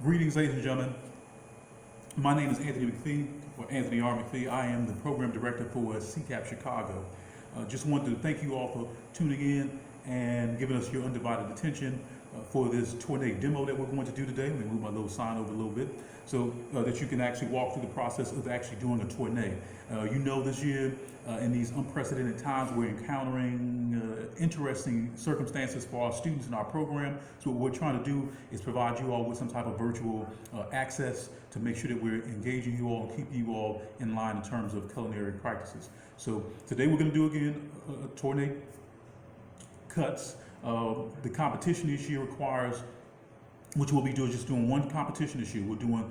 Greetings, ladies and gentlemen. My name is Anthony McPhee, or Anthony R. McPhee. I am the program director for C-CAPChicago. Just wanted to thank you all for tuning in and giving us your undivided attention for this Tourne demo that we're going to do today. Let me move my little sign over a little bit so that you can actually walk through the process of actually doing a Tourne. You know, this year, in these unprecedented times, we're encountering interesting circumstances for our students in our program. So what we're trying to do is provide you all with some type of virtual access to make sure that we're engaging you all and keeping you all in line in terms of culinary practices. So today we're going to do again a Tourne cuts. The competition this year requires, which we'll be doing, just doing one competition this year. We're doing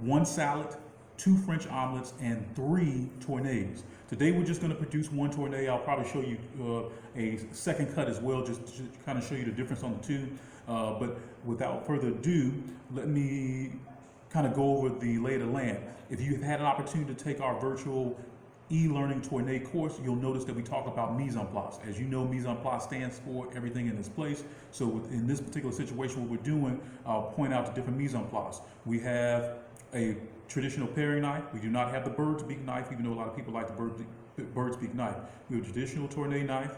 one salad, 2 French omelets, and 3 tournées. Today we're just going to produce one tourne. I'll probably show you a second cut as well, just to kind of show you the difference on the two. But without further ado, let me kind of go over the lay of the land. If you've had an opportunity to take our virtual e-learning Tourne course, you'll notice that we talk about mise en place. As you know, mise en place stands for everything in its place. So in this particular situation, what we're doing, I'll point out the different mise en place. We have a traditional paring knife. We do not have the bird's beak knife, even though a lot of people like the bird's beak knife. We have a traditional Tourne knife.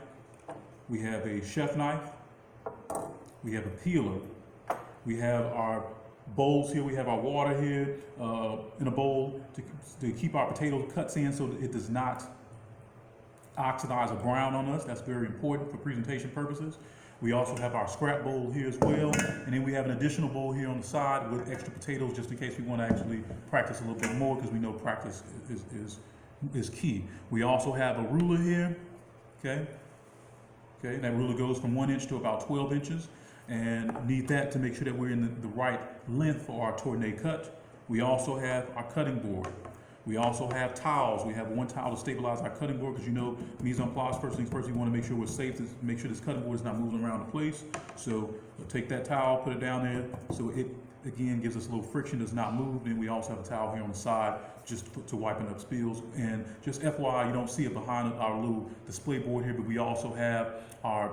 We have a chef knife. We have a peeler. We have our bowls here. We have our water here in a bowl to keep our potato cuts in so that it does not oxidize or brown on us. That's very important for presentation purposes. We also have our scrap bowl here as well. And then we have an additional bowl here on the side with extra potatoes just in case we want to actually practice a little bit more, because we know practice is key. We also have a ruler here, okay? Okay, and that ruler goes from 1 inch to about 12 inches. And need that to make sure that we're in the right length for our Tourne cut. We also have our cutting board. We also have towels. We have one towel to stabilize our cutting board, because you know, mise en place, first things first, you want to make sure we're safe, to make sure this cutting board is not moving around the place. So we'll take that towel, put it down there, so it again gives us a little friction, does not move. And we also have a towel here on the side just to wiping up spills. And just FYI, you don't see it behind our little display board here, but we also have our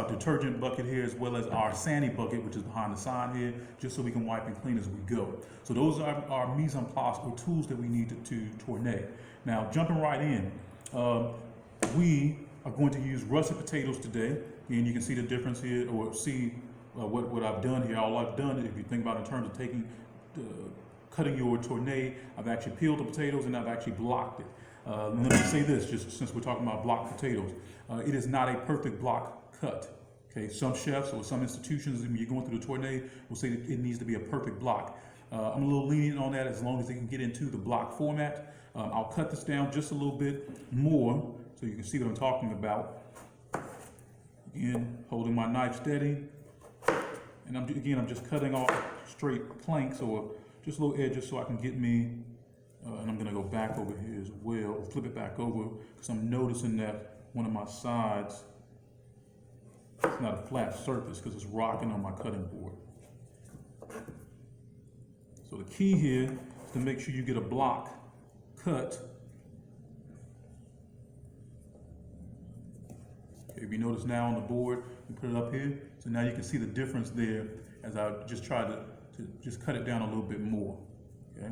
detergent bucket here, as well as our sani bucket, which is behind the sign here, just so we can wipe and clean as we go. So those are our mise en place, or tools that we need to Tourne. Now, jumping right in, we are going to use russet potatoes today. And you can see the difference here, or see what I've done here. All I've done, if you think about it in terms of cutting your Tourne, I've actually peeled the potatoes and I've actually blocked it. Let me say this, just since we're talking about blocked potatoes, it is not a perfect block cut. Okay, some chefs or some institutions, when you're going through the Tourne, will say that it needs to be a perfect block. I'm a little lenient on that, as long as they can get into the block format. I'll cut this down just a little bit more so you can see what I'm talking about. Again, holding my knife steady, and I'm just cutting off straight planks, or just little edges, so I can get me. And I'm going to go back over here as well, flip it back over, because I'm noticing that one of my sides, it's not a flat surface because it's rocking on my cutting board. So the key here is to make sure you get a block cut. Okay, if you notice now on the board, we put it up here. So now you can see the difference there as I just try to just cut it down a little bit more. Okay.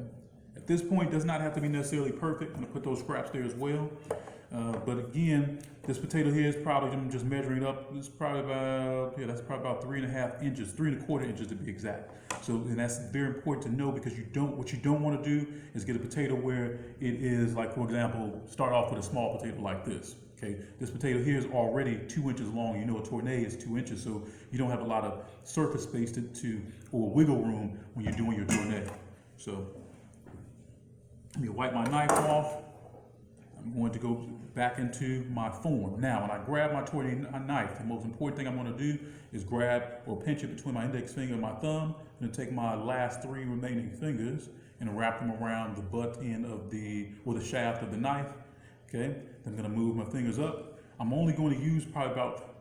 At this point, it does not have to be necessarily perfect. I'm going to put those scraps there as well. But again, this potato here is probably, I'm just measuring it up, it's probably about, that's probably about 3.5 inches, 3.25 inches to be exact. So, and that's very important to know, because what you don't want to do is get a potato where it is, like, for example, start off with a small potato like this. Okay, this potato here is already 2 inches long. You know, a Tourne is 2 inches, so you don't have a lot of surface space or wiggle room when you're doing your Tourne. So let me wipe my knife off. I'm going to go back into my form. Now, when I grab my Tourne knife, the most important thing I'm going to do is grab or pinch it between my index finger and my thumb, and then take my last 3 remaining fingers and wrap them around the butt end of the shaft of the knife. Okay, then I'm going to move my fingers up. I'm only going to use probably about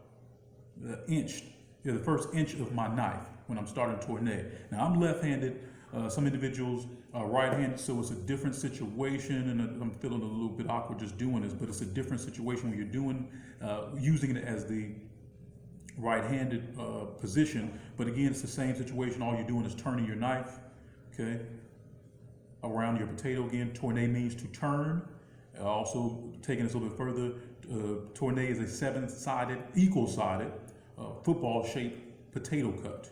the first inch of my knife when I'm starting Tourne. Now, I'm left-handed. Some individuals are right-handed, so it's a different situation, and I'm feeling a little bit awkward just doing this, but it's a different situation when you're using it as the right-handed position. But again, it's the same situation. All you're doing is turning your knife, okay, around your potato. Again, tourne means to turn. Also, taking this a little bit further, tourne is a seven-sided, equal-sided, football-shaped potato cut.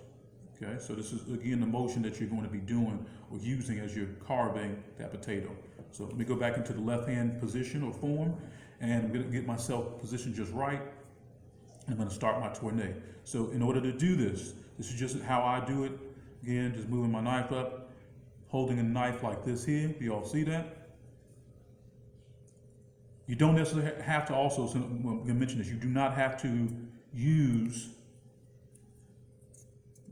Okay, so this is again the motion that you're going to be doing or using as you're carving that potato. So let me go back into the left-hand position or form, and I'm going to get myself positioned just right. I'm going to start my tourne. So in order to do this, this is just how I do it. Again, just moving my knife up, holding a knife like this here. Do you all see that? You don't necessarily have to also, so I'm going to mention this, you do not have to use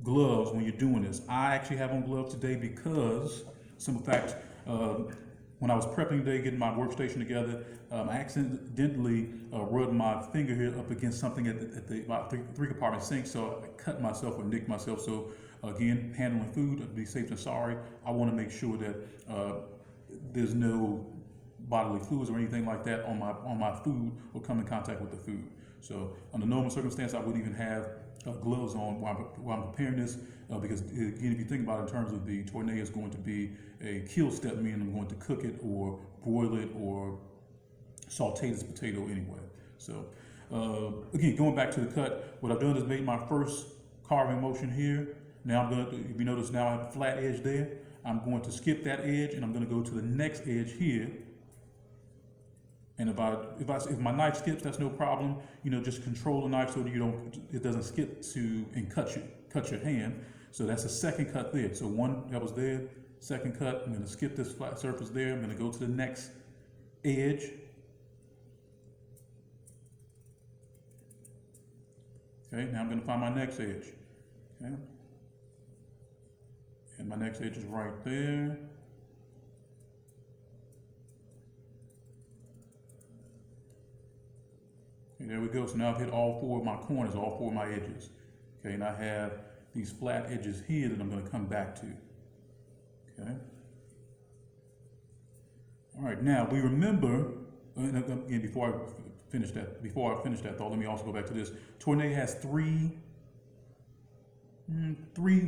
gloves when you're doing this. I actually have on gloves today because, simple fact, when I was prepping today, getting my workstation together, I accidentally rubbed my finger here up against something at the about three compartment sink, so I cut myself or nicked myself. So again, handling food, to be safe than sorry, I want to make sure that there's no bodily fluids or anything like that on my food or come in contact with the food. So under normal circumstances, I wouldn't even have gloves on while I'm preparing this, because again, if you think about it in terms of the tourne, is going to be a kill step, meaning I'm going to cook it or broil it or saute this potato anyway. So again, going back to the cut, what I've done is made my first carving motion here. Now I'm going to, if you notice now I have a flat edge there, I'm going to skip that edge and I'm going to go to the next edge here. And if my knife skips, that's no problem. You know, just control the knife so that it doesn't skip and cut your hand. So that's the second cut there. So one that was there, second cut. I'm going to skip this flat surface there. I'm going to go to the next edge. Okay, now I'm going to find my next edge. Okay, and my next edge is right there. There we go. So now I've hit all four of my corners, all four of my edges. Okay, and I have these flat edges here that I'm going to come back to. Okay. All right. Now we remember, and again, before I finish that thought, let me also go back to this. Tourne has three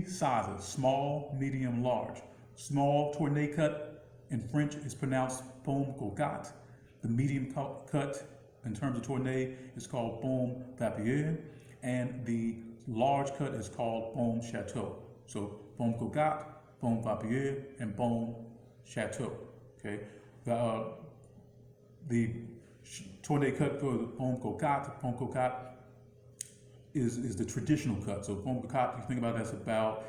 sizes: small, medium, large. Small tourne cut in French is pronounced pomme cocotte. The medium cut in terms of tourne is called pomme papier, and the large cut is called pomme chateau. So pomme cocotte, pomme papier, and pomme chateau. Okay, the tourne cut for the pomme cocotte is the traditional cut. So pomme cocotte, you think about that's about,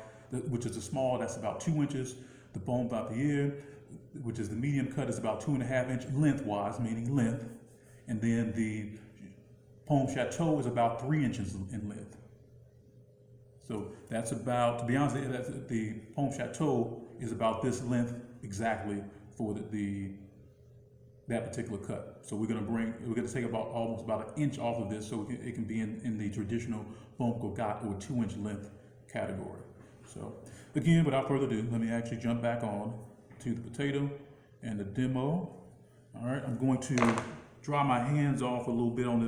which is the small, that's about 2 inches. The pomme papier, which is the medium cut, is about 2.5 inch lengthwise, meaning length. And then the pomme chateau is about 3 inches in length. So that's about, to be honest, the pomme chateau is about this length exactly for that particular cut. So we're gonna take almost about 1 inch off of this, so it can be in the traditional pomme cocotte or 2 inch length category. So again, without further ado, let me actually jump back on to the potato and the demo. All right, I'm going to dry my hands off a little bit on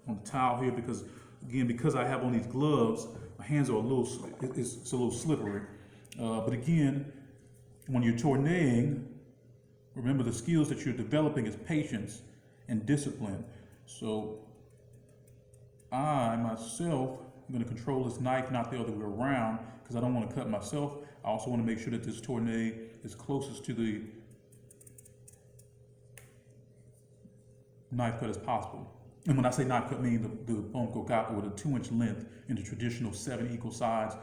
the towel here because I have on these gloves, my hands are it's a little slippery. But again, when you're tourneing, remember the skills that you're developing is patience and discipline. So I myself am going to control this knife, not the other way around, because I don't want to cut myself. I also want to make sure that this tourne is closest to the knife cut as possible. And when I say knife cut, I mean the pomme cocotte or the 2 inch length in the traditional 7 equal sides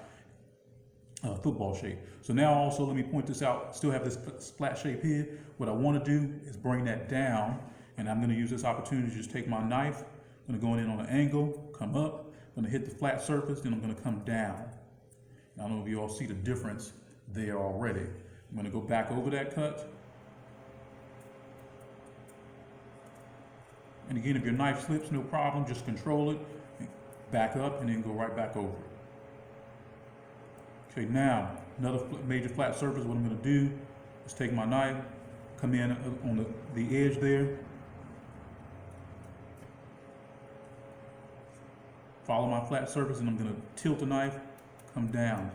football shape. So now also let me point this out. Still have this flat shape here. What I want to do is bring that down, and I'm going to use this opportunity to just take my knife. I'm going to go in on an angle, come up. I'm going to hit the flat surface, then I'm going to come down. I don't know if you all see the difference there already. I'm going to go back over that cut. And again, if your knife slips, no problem, just control it, back up, and then go right back over it. Okay, now, another major flat surface, what I'm gonna do is take my knife, come in on the edge there, follow my flat surface, and I'm going to tilt the knife, come down.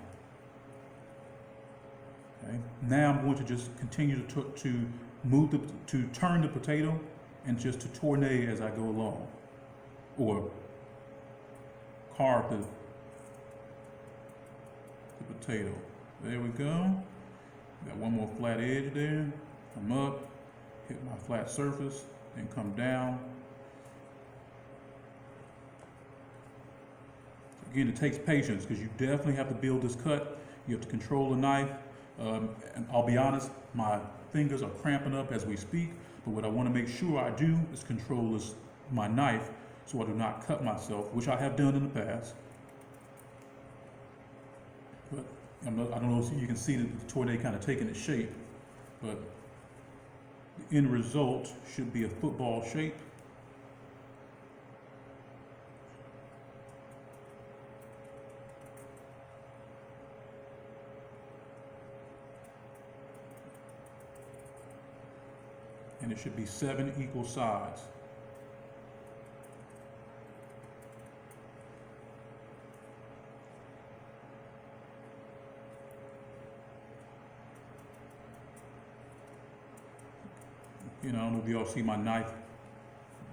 Okay. Now I'm going to just continue to turn the potato and just to tourne as I go along, or carve the potato. There we go. Got one more flat edge there. Come up, hit my flat surface, and come down. Again, it takes patience because you definitely have to build this cut. You have to control the knife. And I'll be honest, my fingers are cramping up as we speak, but what I want to make sure I do is control my knife so I do not cut myself, which I have done in the past. But I don't know if you can see the tourne kind of taking its shape, but the end result should be a football shape. And it should be 7 equal sides. You know, I don't know if y'all see my knife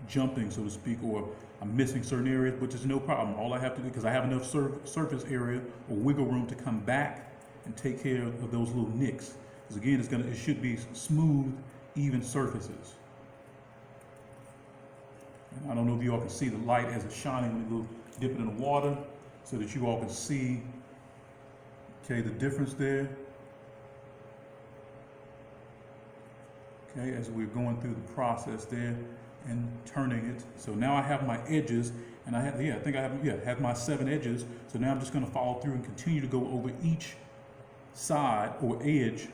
jumping, so to speak, or I'm missing certain areas, but there's no problem. All I have to do, because I have enough surface area or wiggle room to come back and take care of those little nicks. Because again, it should be smooth, even surfaces. And I don't know if you all can see the light as it's shining when you dip it in the water, so that you all can see, okay, the difference there. Okay, as we're going through the process there and turning it. So now I have my edges, and I have my 7 edges. So now I'm just going to follow through and continue to go over each side or edge.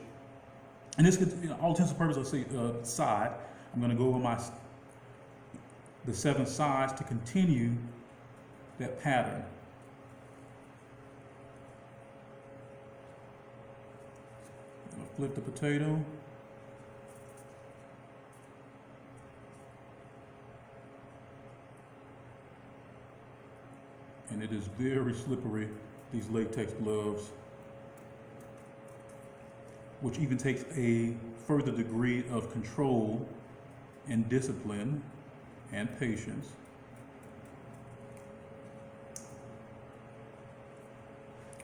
And this could, all intents and purposes, I'll say side. I'm going to go over the 7 sides to continue that pattern. I'm going to flip the potato. And it is very slippery, these latex gloves, which even takes a further degree of control and discipline and patience.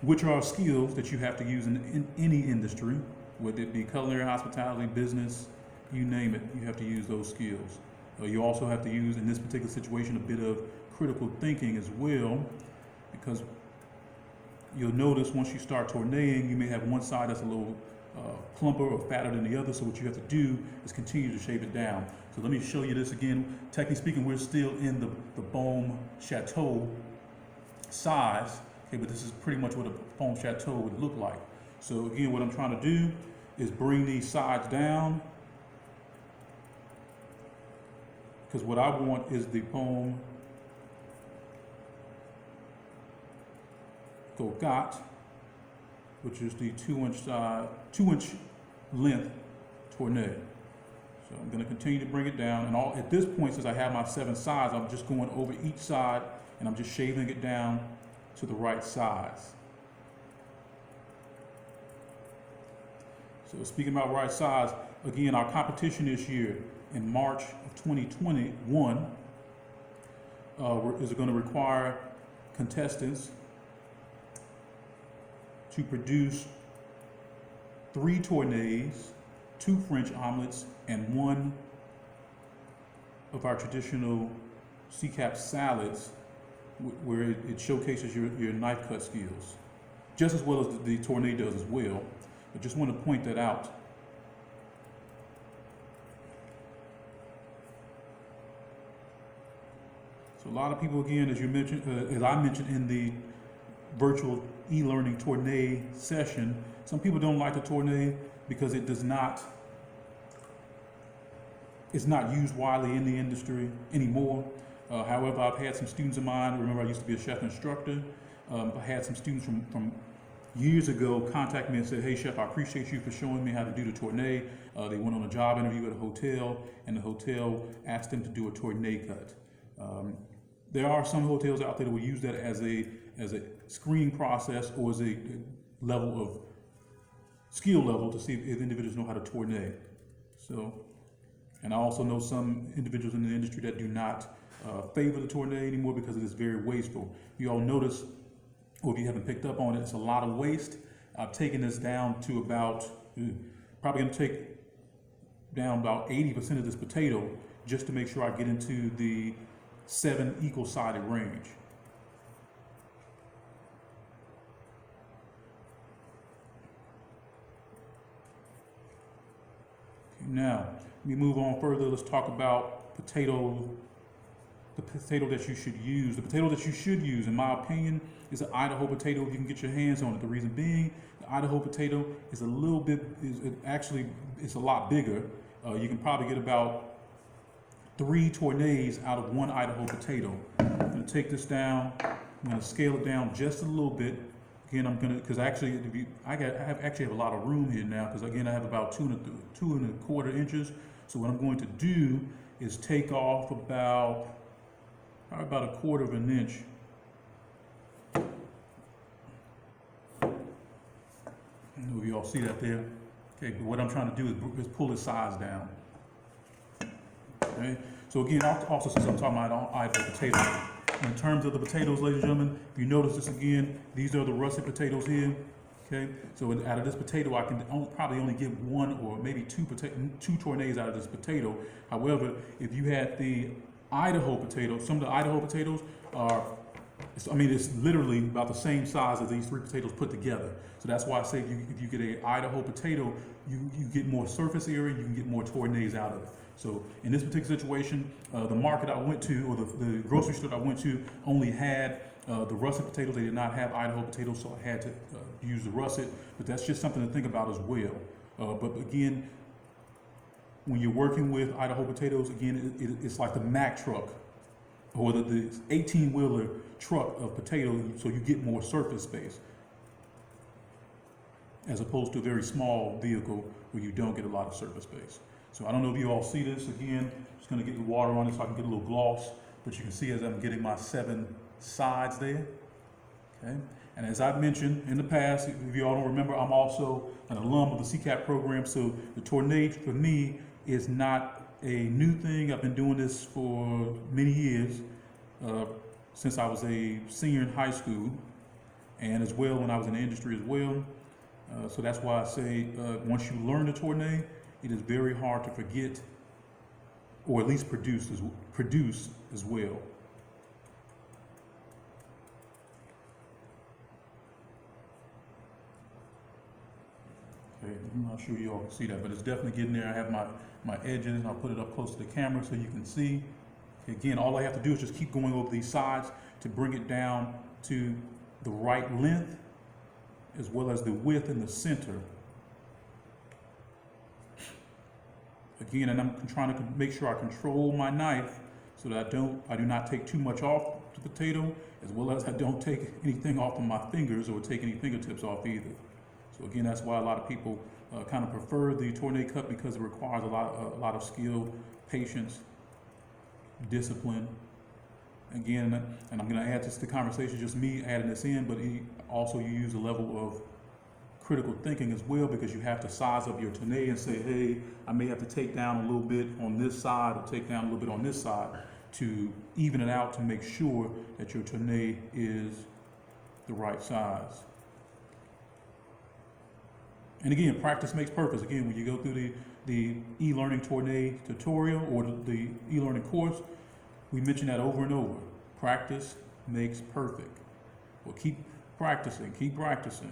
Which are skills that you have to use in any industry, whether it be culinary, hospitality, business, you name it, you have to use those skills. You also have to use, in this particular situation, a bit of critical thinking as well, because you'll notice once you start tourneing, you may have one side that's a little plumper or fatter than the other, so what you have to do is continue to shape it down. So let me show you this again. Technically speaking, we're still in the Baume Chateau size, okay, but this is pretty much what a Baume Chateau would look like. So again, what I'm trying to do is bring these sides down, because what I want is the Baume Gogat, which is the 2-inch length tourne. So I'm going to continue to bring it down, and at this point, since I have my 7 sides, I'm just going over each side, and I'm just shaving it down to the right size. So speaking about right size, again, our competition this year in March of 2021 is going to require contestants to produce 3 tournées, 2 French omelets, and 1 of our traditional C-CAP salads, where it showcases your knife cut skills, just as well as the tourne does as well. But just want to point that out. So a lot of people, again, as you mentioned, as I mentioned in the virtual e-learning tourne session, some people don't like the tourne because it's not used widely in the industry anymore. However, I've had some students of mine, remember I used to be a chef instructor, I had some students from years ago contact me and said, hey chef, I appreciate you for showing me how to do the tourne. They went on a job interview at a hotel, and the hotel asked them to do a tourne cut. there are some hotels out there that will use that as a screening process or as a level of skill level to see if individuals know how to tornade. So, and I also know some individuals in the industry that do not favor the tornade anymore because it is very wasteful. You all notice, or if you haven't picked up on it, it's a lot of waste. I've taken this down to about, probably gonna take down about 80% of this potato just to make sure I get into the 7 equal-sided range. Okay, now, let me move on further. Let's talk about the potato that you should use. The potato that you should use, in my opinion, is an Idaho potato if you can get your hands on it. The reason being, the Idaho potato is a little bit, it's a lot bigger. You can probably get about 3 tournays out of 1 Idaho potato. I'm gonna take this down. I'm gonna scale it down just a little bit. Again, I'm gonna, because actually, I actually have a lot of room here now, because again, I have about 2¼ inches. So what I'm going to do is take off probably about 1/4 inch. I don't know if you all see that there. Okay, but what I'm trying to do is pull the size down. Okay, so again, also since I'm talking about Idaho potato, in terms of the potatoes, ladies and gentlemen, if you notice this again, these are the russet potatoes here. Okay, so out of this potato, I can probably only get 1 or maybe 2 tournays out of this potato. However, if you had the Idaho potato, some of the Idaho potatoes are, it's literally about the same size as these 3 potatoes put together. So that's why I say if you get an Idaho potato, you get more surface area, you can get more tournays out of it. So in this particular situation, the market I went to, or the grocery store I went to, only had the russet potatoes. They did not have Idaho potatoes, so I had to use the russet. But that's just something to think about as well. But again, when you're working with Idaho potatoes, again, it's like the Mack truck or the 18-wheeler truck of potatoes, so you get more surface space as opposed to a very small vehicle where you don't get a lot of surface space. So I don't know if you all see this. Again, just gonna get the water on it so I can get a little gloss, but you can see as I'm getting my 7 sides there, okay? And as I've mentioned in the past, if you all don't remember, I'm also an alum of the C-CAP program, so the tornade for me is not a new thing. I've been doing this for many years, since I was a senior in high school, and as well when I was in the industry as well. So that's why I say once you learn the tornade, it is very hard to forget, or at least produce as well. Okay, I'm not sure you all can see that, but it's definitely getting there. I have my edges, and I'll put it up close to the camera so you can see. Okay, again, all I have to do is just keep going over these sides to bring it down to the right length, as well as the width in the center. Again, and I'm trying to make sure I control my knife so that I do not take too much off the potato, as well as I don't take anything off of my fingers or take any fingertips off either. So again, that's why a lot of people kind of prefer the tornade cut, because it requires a lot of skill, patience, discipline. Again, and I'm going to add this to the conversation, just me adding this in, but also you use a level of critical thinking as well, because you have to size up your tornade and say, hey, I may have to take down a little bit on this side or take down a little bit on this side to even it out, to make sure that your tornade is the right size. And again, practice makes perfect. Again, when you go through the e-learning tornade tutorial or the e-learning course, we mention that over and over. Practice makes perfect. Well, keep practicing, keep practicing.